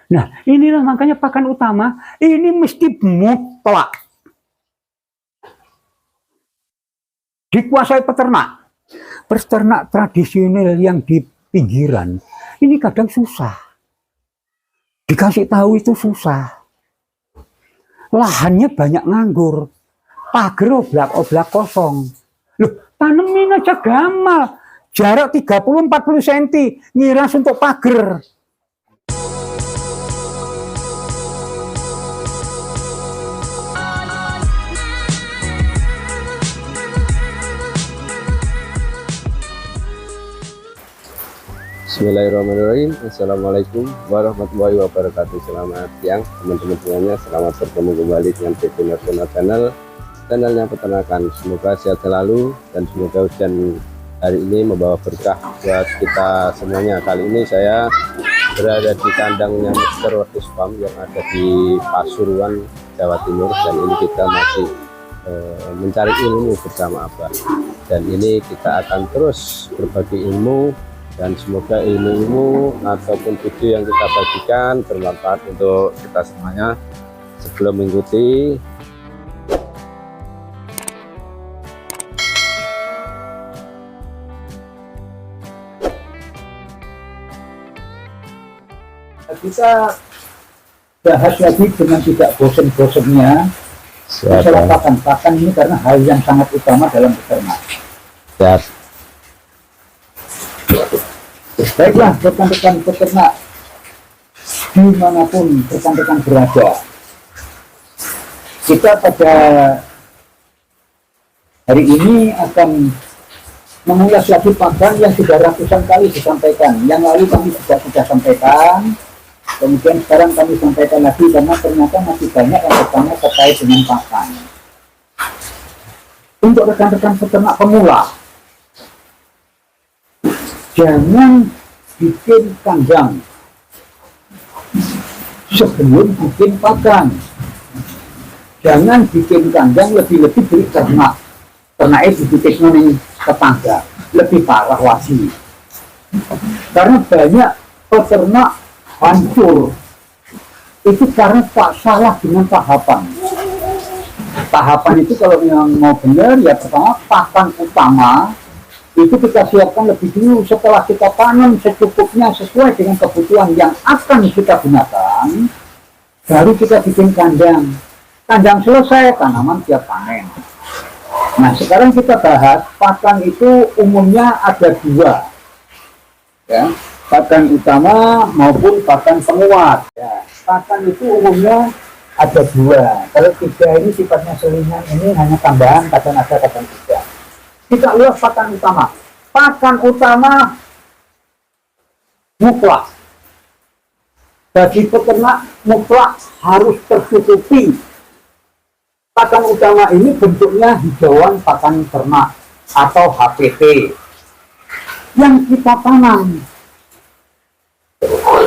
Nah, inilah makanya pakan utama ini mesti mutlak dikuasai peternak. Peternak tradisional yang di pinggiran ini kadang susah. Dikasih tahu itu susah. Lahannya banyak nganggur. Pagar oblak-oblak kosong. Loh, tanemin aja gamal. Jarak 30-40 cm. Ngiras untuk pagar. Bismillahirrahmanirrahim. Assalamualaikum warahmatullahi wabarakatuh. Selamat siang teman-teman semuanya. Selamat bertemu kembali dengan PP Nasional channelnya peternakan. Semoga sehat selalu dan semoga hujan hari ini membawa berkah buat kita semuanya. Kali ini saya berada di kandangnya Mr. Wedus Farm yang ada di Pasuruan, Jawa Timur, dan ini kita masih mencari ilmu bersama Abah. Dan ini kita akan terus berbagi ilmu. Dan semoga ilmu ataupun video yang kita bagikan bermanfaat untuk kita semuanya. Sebelum mengikuti, kita bahas lagi dengan tidak bosan-bosannya masalah pakan ini, karena hal yang sangat utama dalam peternak. siap. Baiklah rekan-rekan peternak dimanapun rekan-rekan berada, kita pada hari ini akan mengulas lagi pakan yang sudah ratusan kali disampaikan. Yang lalu kami sudah sampaikan, kemudian sekarang kami sampaikan lagi karena ternyata masih banyak yang bertanya terkait dengan pakan. Untuk rekan-rekan peternak pemula, jangan bikin kandang sebelum bikin pakan. Jangan bikin kandang lebih-lebih beli ternak. Ternak itu dibikin ning tetangga, lebih parah lagi. Karena banyak peternak hancur itu karena tak salah dengan tahapan. Tahapan itu kalau yang mau benar ya, pertama pakan utama itu kita siapkan lebih dulu. Setelah kita tanam secukupnya sesuai dengan kebutuhan yang akan kita gunakan, baru kita bikin kandang. Kandang selesai, tanaman siap panen. Nah, sekarang kita bahas pakan itu umumnya ada dua, ya, pakan utama maupun pakan penguat. Ya, pakan itu umumnya ada dua. Kalau tiga ini sifatnya selingan, ini hanya tambahan, kadang ada, kadang tidak. Kita lihat pakan utama. Pakan utama mutlak. Bagi peternak mutlak harus tercukupi. Pakan utama ini bentuknya hijauan pakan ternak atau HPT yang kita tanam.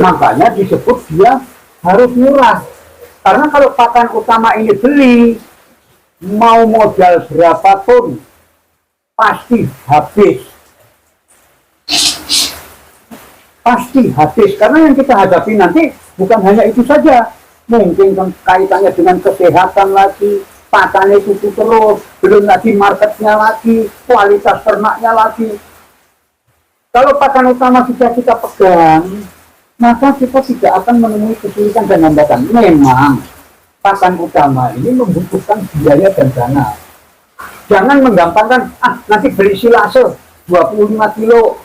Makanya disebut dia harus murah. Karena kalau pakan utama ini beli, mau modal berapapun pasti habis. Pasti habis, karena yang kita hadapi nanti bukan hanya itu saja, mungkin kaitannya dengan kesehatan lagi, pakannya itu terus, belum lagi marketnya lagi, kualitas ternaknya lagi. Kalau pakan utama sudah kita pegang, maka kita tidak akan menemui kesulitan dan hambatan. Memang pakan utama ini membutuhkan biaya dan dana. Jangan menggampangkan, nanti beli silase 25 kilo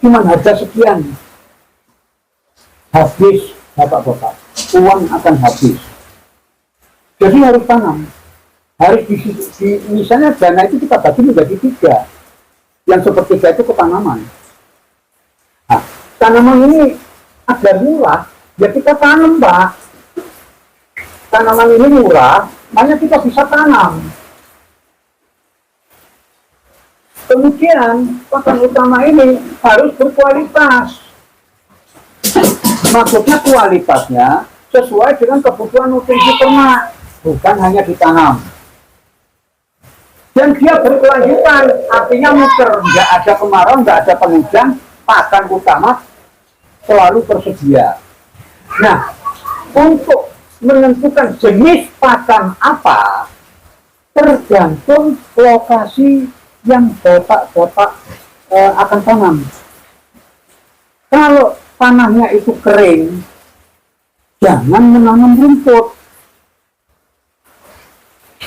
cuman harga sekian. Habis, bapak-bapak, uang akan habis. Jadi harus tanam. Harus misalnya dana itu kita bagi menjadi tiga. Yang sepertiga itu ke tanaman. Nah, tanaman ini agar murah, ya kita tanam, Pak. Tanaman ini murah, makanya kita bisa tanam. Kemudian pakan utama ini harus berkualitas. Maksudnya kualitasnya sesuai dengan kebutuhan nutrisi ternak, bukan hanya ditanam. Dan dia berkelanjutan, artinya muter, nggak ada kemarau, nggak ada penghujan, pakan utama selalu tersedia. Nah, untuk menentukan jenis pakan apa tergantung lokasi yang Bapak akan tanam. Kalau tanahnya itu kering, jangan menanam rumput.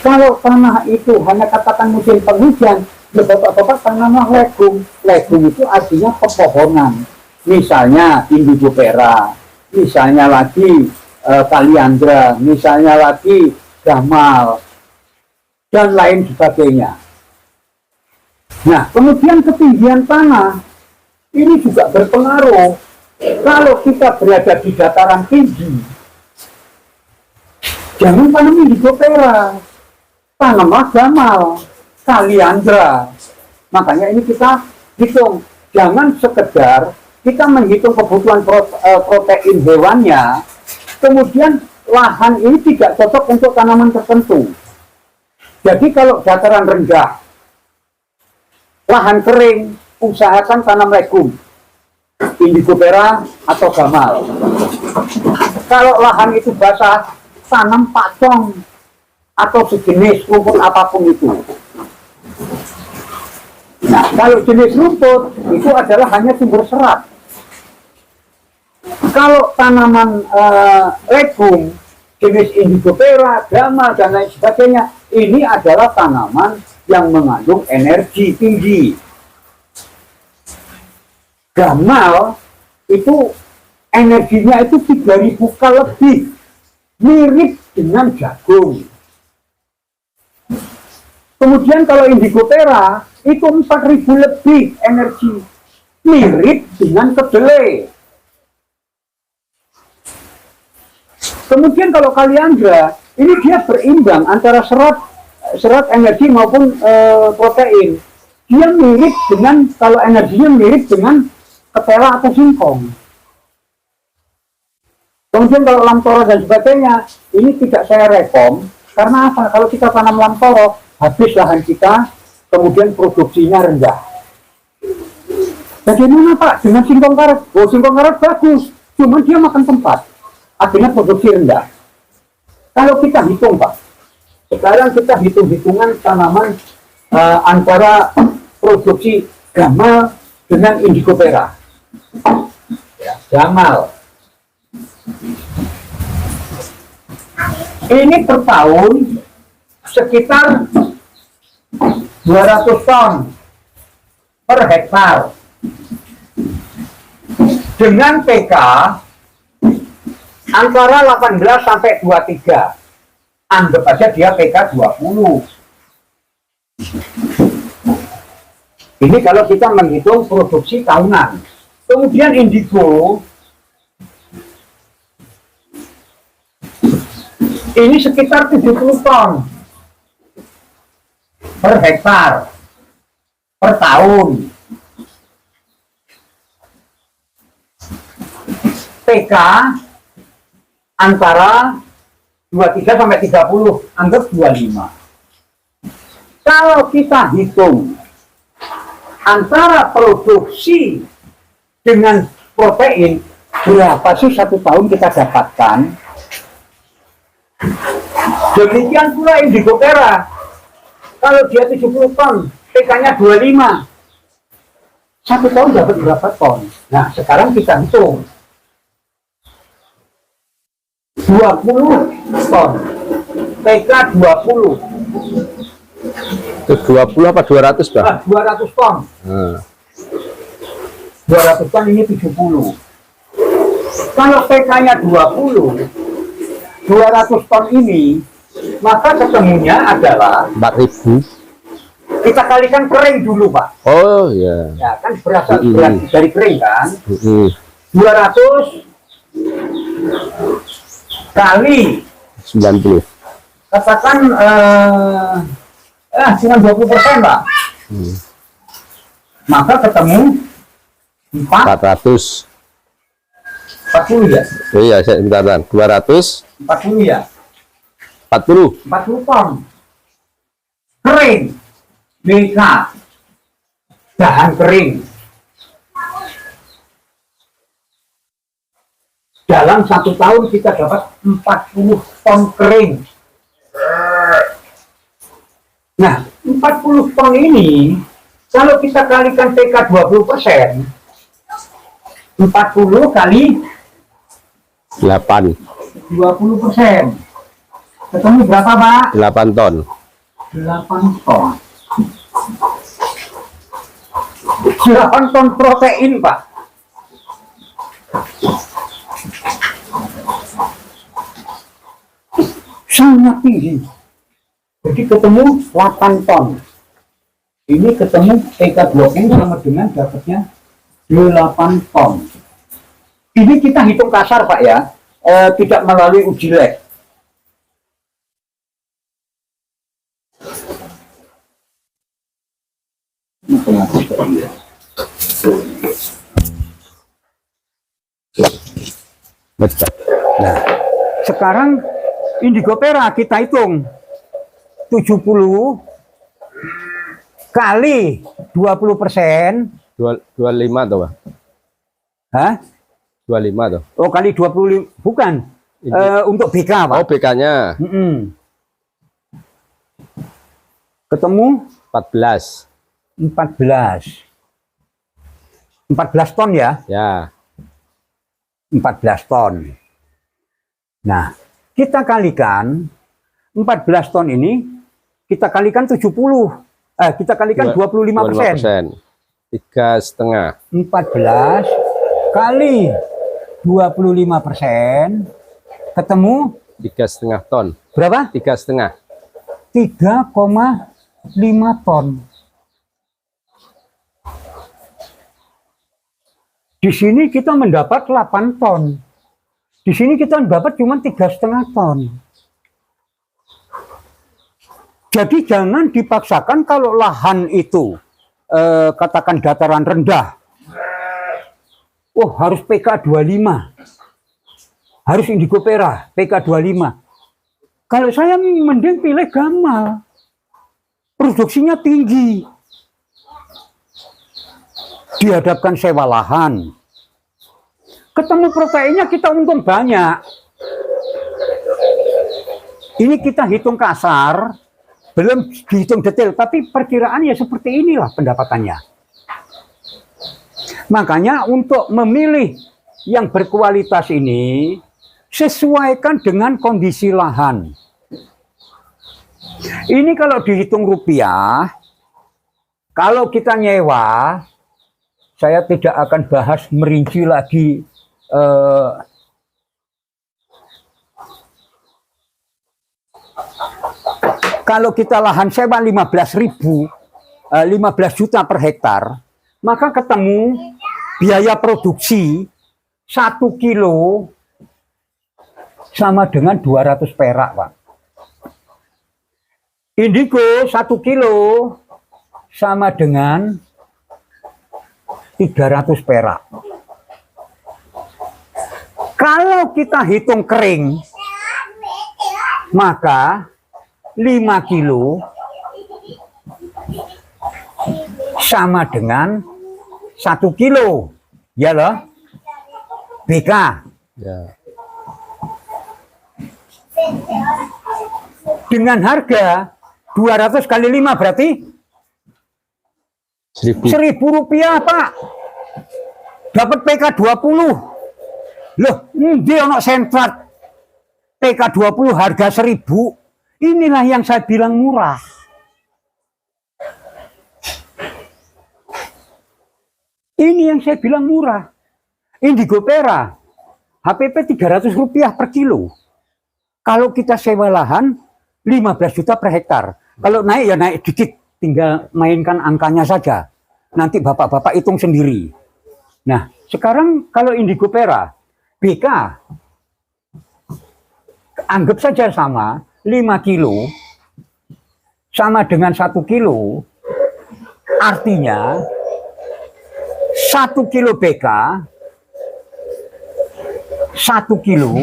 Kalau tanah itu hanya katakan musim penghujan, ya Bapak tanamlah legum. Legum itu artinya pepohonan. Misalnya indigo pera, misalnya lagi kaliandra, misalnya lagi gamal, dan lain sebagainya. Nah, kemudian ketinggian tanah ini juga berpengaruh. Kalau kita berada di dataran tinggi, jangan tanam indigo pera, tanamlah gamal, kaliandra. Makanya ini kita hitung, jangan sekedar kita menghitung kebutuhan protein hewannya, kemudian lahan ini tidak cocok untuk tanaman tertentu. Jadi kalau dataran rendah, lahan kering, usahakan tanam legum, indigo pera atau gamal. Kalau lahan itu basah, tanam pacong atau sejenis rumput apapun itu. Nah, kalau jenis rumput itu adalah hanya sumber serat. Kalau tanaman legum, jenis indigo pera, gamal, dan lain sebagainya, ini adalah tanaman yang mengandung energi tinggi. Gamal itu energinya itu 3000 kali lebih, mirip dengan jagung. Kemudian kalau indigo pera itu 4000 lebih energi, mirip dengan kedelai. Kemudian kalau kaliandra, ini dia berimbang antara serat energi maupun protein. Dia mirip dengan, kalau energinya mirip dengan ketela atau singkong. Kemudian kalau lamtoro dan sebagainya, ini tidak saya rekom. Karena apa? Kalau kita tanam lamtoro, habis lahan kita, kemudian produksinya rendah. Bagaimana Pak dengan singkong karet? Oh, singkong karet bagus, cuman dia makan tempat, akhirnya produksi rendah. Kalau kita hitung Pak, sekarang kita hitung-hitungan tanaman antara produksi gamal dengan indigo pera. Ya, gamal. Ini per tahun sekitar 200 ton per hektar. Dengan PK antara 18 sampai 23. Anggap aja dia PK 20. Ini kalau kita menghitung produksi tahunan. Kemudian indigo ini sekitar 70 ton per hektar per tahun. PK antara 23 sampai 30, anggap 25. Kalau kita hitung antara produksi dengan protein, berapa sih satu tahun kita dapatkan? Demikian pula indigo pera. Kalau dia 70 ton, PK-nya 25. Satu tahun dapat berapa ton? Nah, sekarang kita hitung. 20 ton. PK 20. Itu 20 apa 200, Pak? 200 ton. 200 ton ini 70. Kalau PK-nya 20, 200 ton ini, maka ketemunya adalah 4000. kita kalikan kering dulu Pak. Oh ya. Ya kan berasal dari kering kan. 200 kali 90. katakan cuma 20% Pak. Maka ketemu 400. 40 ya. Oh iya, saya bentar. 200 40 ya. 40 ton kering, BK bahan kering. dalam 1 tahun kita dapat 40 ton kering. Nah, 40 ton ini kalau kita kalikan PK 20%, 40 kali 8 20%, ketemu berapa Pak? 8 ton. 8 ton. 8 ton protein Pak. Sangat tinggi. Jadi ketemu 8 ton. Ini ketemu PK 2 sama dengan dapatnya 8 ton. Ini kita hitung kasar Pak ya, tidak melalui uji lab. Betul. Nah, sekarang Indigo Pera kita hitung 70 kali 20%. 25 tuh, Pak. Hah? 25 tuh. Oh, kali 25 bukan. Untuk BK, Pak. Oh, BK-nya. Ketemu 14. 14 ton ya? Ya. 14 ton. Nah, kita kalikan 14 ton ini, kita kalikan 70. Kita kalikan 25%. 3,5. 14 kali 25% ketemu 3,5 ton. berapa? 3,5. 3,5 ton. Di sini kita mendapat 8 ton. Di sini kita mendapat cuma 3,5 ton. Jadi jangan dipaksakan kalau lahan itu katakan dataran rendah. Oh, harus PK 25. Harus Indigo Pera PK 25. Kalau saya mending pilih Gamal. Produksinya tinggi. Dihadapkan sewa lahan. Ketemu proteinnya kita untung banyak. Ini kita hitung kasar, belum dihitung detail, tapi perkiraan ya seperti inilah pendapatannya. Makanya untuk memilih yang berkualitas ini, sesuaikan dengan kondisi lahan. Ini kalau dihitung rupiah, kalau kita nyewa, saya tidak akan bahas merinci lagi kalau kita lahan sewa 15 juta per hektar, maka ketemu biaya produksi 1 kilo sama dengan 200 perak, Pak. Indigo 1 kilo sama dengan 300 perak. Kalau kita hitung kering, maka 5 kilo sama dengan 1 kilo. Ya loh. BK. Ya. Dengan harga 200 kali 5 berarti 1.000 rupiah, Pak. Dapat PK 20. Loh, dia ono sentrat PK 20 harga 1.000. Inilah yang saya bilang murah. Ini yang saya bilang murah. Indigo Pera HPP 300 rupiah per kilo. Kalau kita sewa lahan 15 juta per hektar. Kalau naik ya naik dikit, tinggal mainkan angkanya saja. Nanti bapak-bapak hitung sendiri. Nah, sekarang kalau Indigo Pera BK anggap saja sama, 5 kilo sama dengan 1 kilo, artinya 1 kilo BK 1 kilo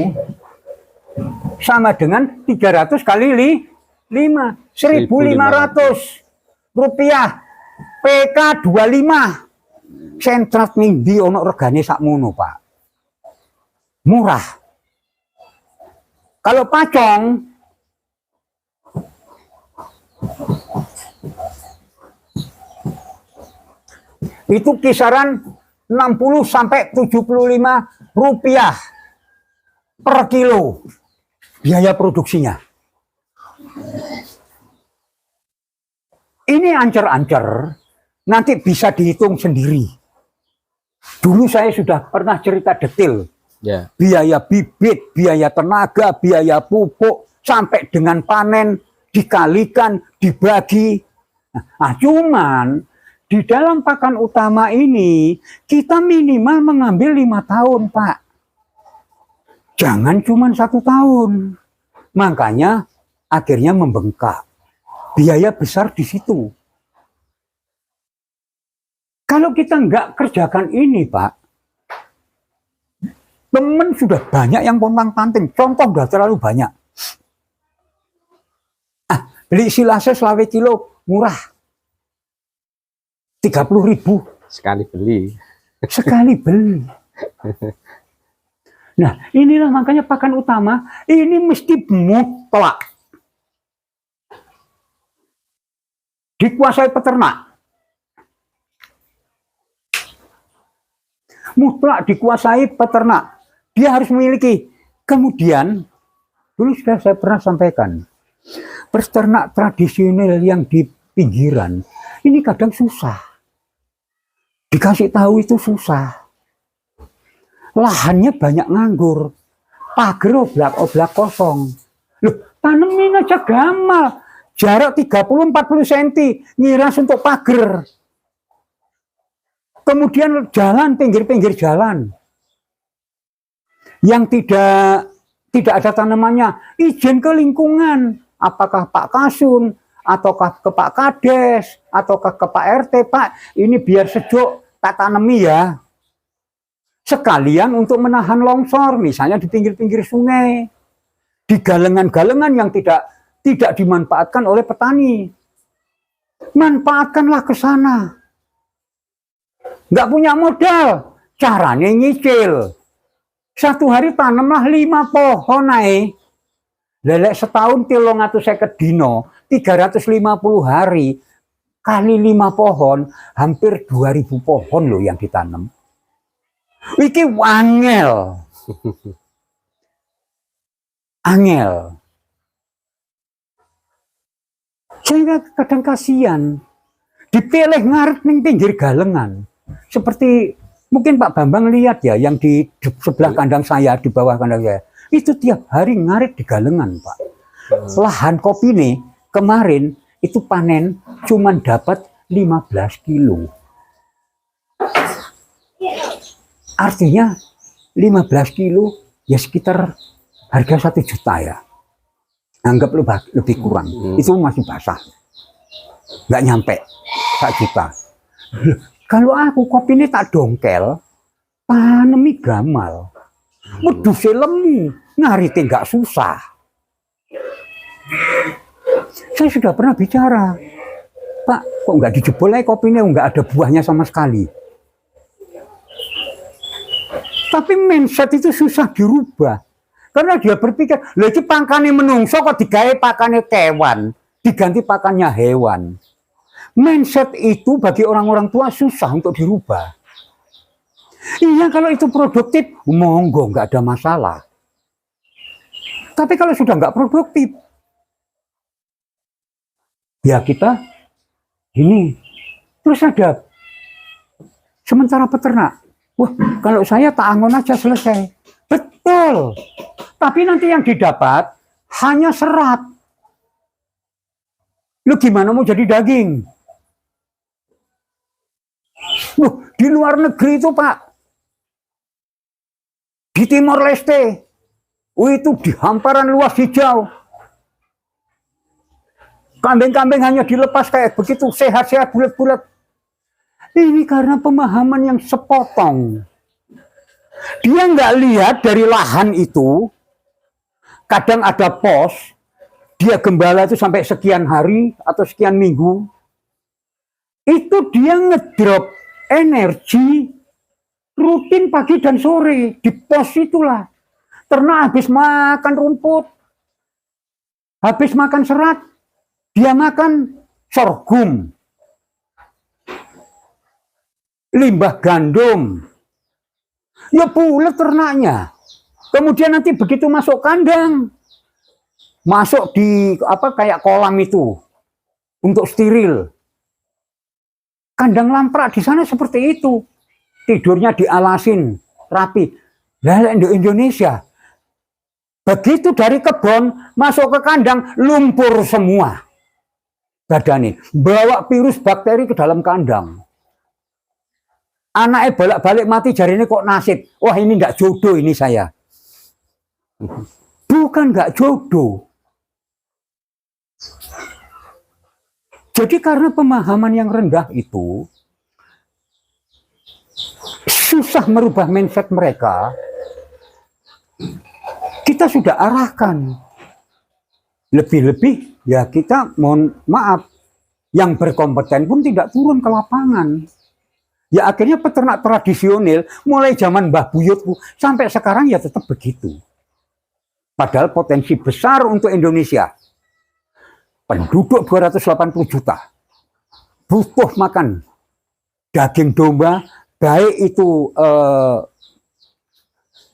sama dengan 300 kali 5, 1.500 rupiah PK 25. Sentrat nih di ono regane sakmono, Pak. murah. Kalau pacong itu kisaran 60 sampai 75 rupiah per kilo biaya produksinya. Ini ancer-ancer, nanti bisa dihitung sendiri. Dulu saya sudah pernah cerita detail. Ya. Biaya bibit, biaya tenaga, biaya pupuk, sampai dengan panen, dikalikan, dibagi. Nah, cuman di dalam pakan utama ini, kita minimal mengambil 5 tahun, Pak. Jangan cuma 1 tahun. Makanya akhirnya membengkak. Biaya besar di situ. Kalau kita nggak kerjakan ini, Pak, temen sudah banyak yang pontang-panting. Contoh udah terlalu banyak. Beli silase selawe kilo murah. 30.000 Sekali beli. sekali beli. Nah, inilah makanya pakan utama ini mesti mutlak dikuasai peternak. Mutlak dikuasai peternak. Dia harus memiliki. Kemudian, dulu sudah saya pernah sampaikan, peternak tradisional yang di pinggiran, ini kadang susah. Dikasih tahu itu susah. Lahannya banyak nganggur. Pagar oblak-oblak kosong. Loh, tanemin aja gamal. Jarak 30-40 cm, ngiras untuk pagar. Kemudian jalan, pinggir-pinggir jalan. Yang tidak ada tanamannya, izin ke lingkungan. Apakah Pak Kasun, ataukah ke Pak Kades, ataukah ke Pak RT, Pak, ini biar sejuk, tak tanami ya. Sekalian untuk menahan longsor, misalnya di pinggir-pinggir sungai. Di galengan-galengan yang tidak dimanfaatkan oleh petani. Manfaatkanlah ke sana. Nggak punya modal, caranya nyicil. 1 hari tanamlah 5 pohon naik. Lelek setahun 350 dino, 350 hari, kali 5 pohon, hampir 2000 pohon loh yang ditanam. Iki angel. Angel. Saya kadang kasihan. Dipilih ngaret ning pinggir galengan. Seperti mungkin Pak Bambang lihat ya, yang di sebelah kandang saya, di bawah kandang saya. Itu tiap hari ngarit di galengan, Pak. Lahan kopi nih, kemarin itu panen cuman dapat 15 kilo. Artinya 15 kilo ya sekitar harga 1 juta ya. Anggap lebih kurang. Itu masih basah. Nggak nyampe 1 juta. Kalau aku kopi ini tak dongkel, tanemi gamal. Meduse lemu, ngarite nggak susah. Saya sudah pernah bicara, Pak, kok nggak dijebol aja kopinya, nggak ada buahnya sama sekali. Tapi mindset itu susah dirubah. Karena dia berpikir, lah itu pakannya menungso kok digawe pakannya kewan, diganti pakannya hewan. Mindset itu bagi orang-orang tua susah untuk dirubah. Iya, kalau itu produktif, monggo, nggak ada masalah. Tapi kalau sudah nggak produktif, ya kita ini. Terus ada sementara peternak, wah kalau saya tak angon aja selesai. Betul. Tapi nanti yang didapat hanya serat. Lu gimana mau jadi daging? Di luar negeri itu, Pak, di Timor Leste, itu di hamparan luas hijau, kambing-kambing hanya dilepas kayak begitu, sehat-sehat, bulat-bulat. Ini karena pemahaman yang sepotong. Dia nggak lihat dari lahan itu, kadang ada pos, dia gembala itu sampai sekian hari atau sekian minggu, itu dia ngedrop energi rutin pagi dan sore di pos itulah. Ternak habis makan rumput, habis makan serat, dia makan sorghum, limbah gandum. Ya bulat ternaknya. Kemudian nanti begitu masuk kandang, masuk di apa kayak kolam itu untuk steril. Kandang lamprak di sana seperti itu. Tidurnya dialasin rapi. Lah di Indonesia begitu dari kebun masuk ke kandang lumpur semua. Badane bawa virus bakteri ke dalam kandang. Anaknya balik-balik mati, jari ini kok nasib. Wah ini nggak jodoh ini saya. Bukan nggak jodoh. Jadi karena pemahaman yang rendah itu, susah merubah mindset mereka. Kita sudah arahkan. Lebih-lebih ya kita mohon maaf, yang berkompeten pun tidak turun ke lapangan. Ya akhirnya peternak tradisional mulai zaman Mbah Buyutku sampai sekarang ya tetap begitu. Padahal potensi besar untuk Indonesia. Penduduk 280 juta. Butuh makan daging domba, baik itu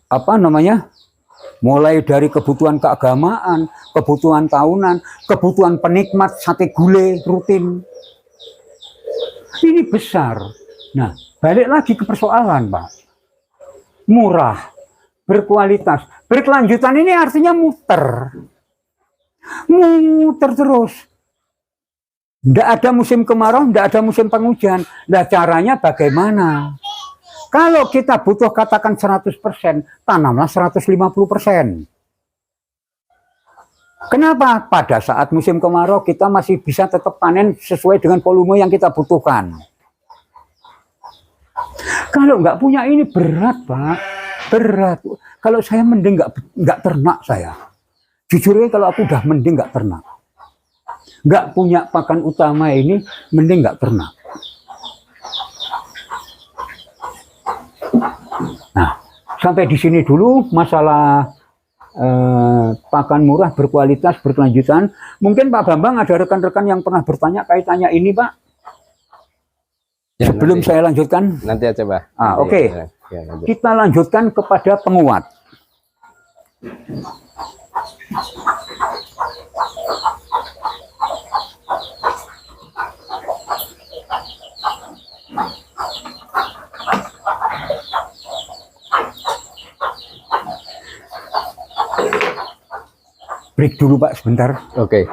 apa namanya? Mulai dari kebutuhan keagamaan, kebutuhan tahunan, kebutuhan penikmat sate gulai rutin. Ini besar. Nah, balik lagi ke persoalan, Pak. Murah, berkualitas, berkelanjutan ini artinya muter. Muter terus. Tidak ada musim kemarau, tidak ada musim penghujan. Nah, caranya bagaimana? Kalau kita butuh katakan 100%, tanamlah 150%. Kenapa? Pada saat musim kemarau kita masih bisa tetap panen sesuai dengan volume yang kita butuhkan. Kalau nggak punya ini berat, Pak. Berat. Kalau saya mending nggak ternak saya. Jujurnya kalau aku udah mending nggak ternak. Nggak punya pakan utama ini, mending nggak ternak. Nah, sampai di sini dulu masalah pakan murah, berkualitas, berkelanjutan. Mungkin Pak Bambang ada rekan-rekan yang pernah bertanya kaitannya ini, Pak. Ya, sebelum saya lanjutkan. Nanti aja, Pak. Oke. Ya, kita lanjutkan kepada penguat. Break dulu Pak sebentar. Oke.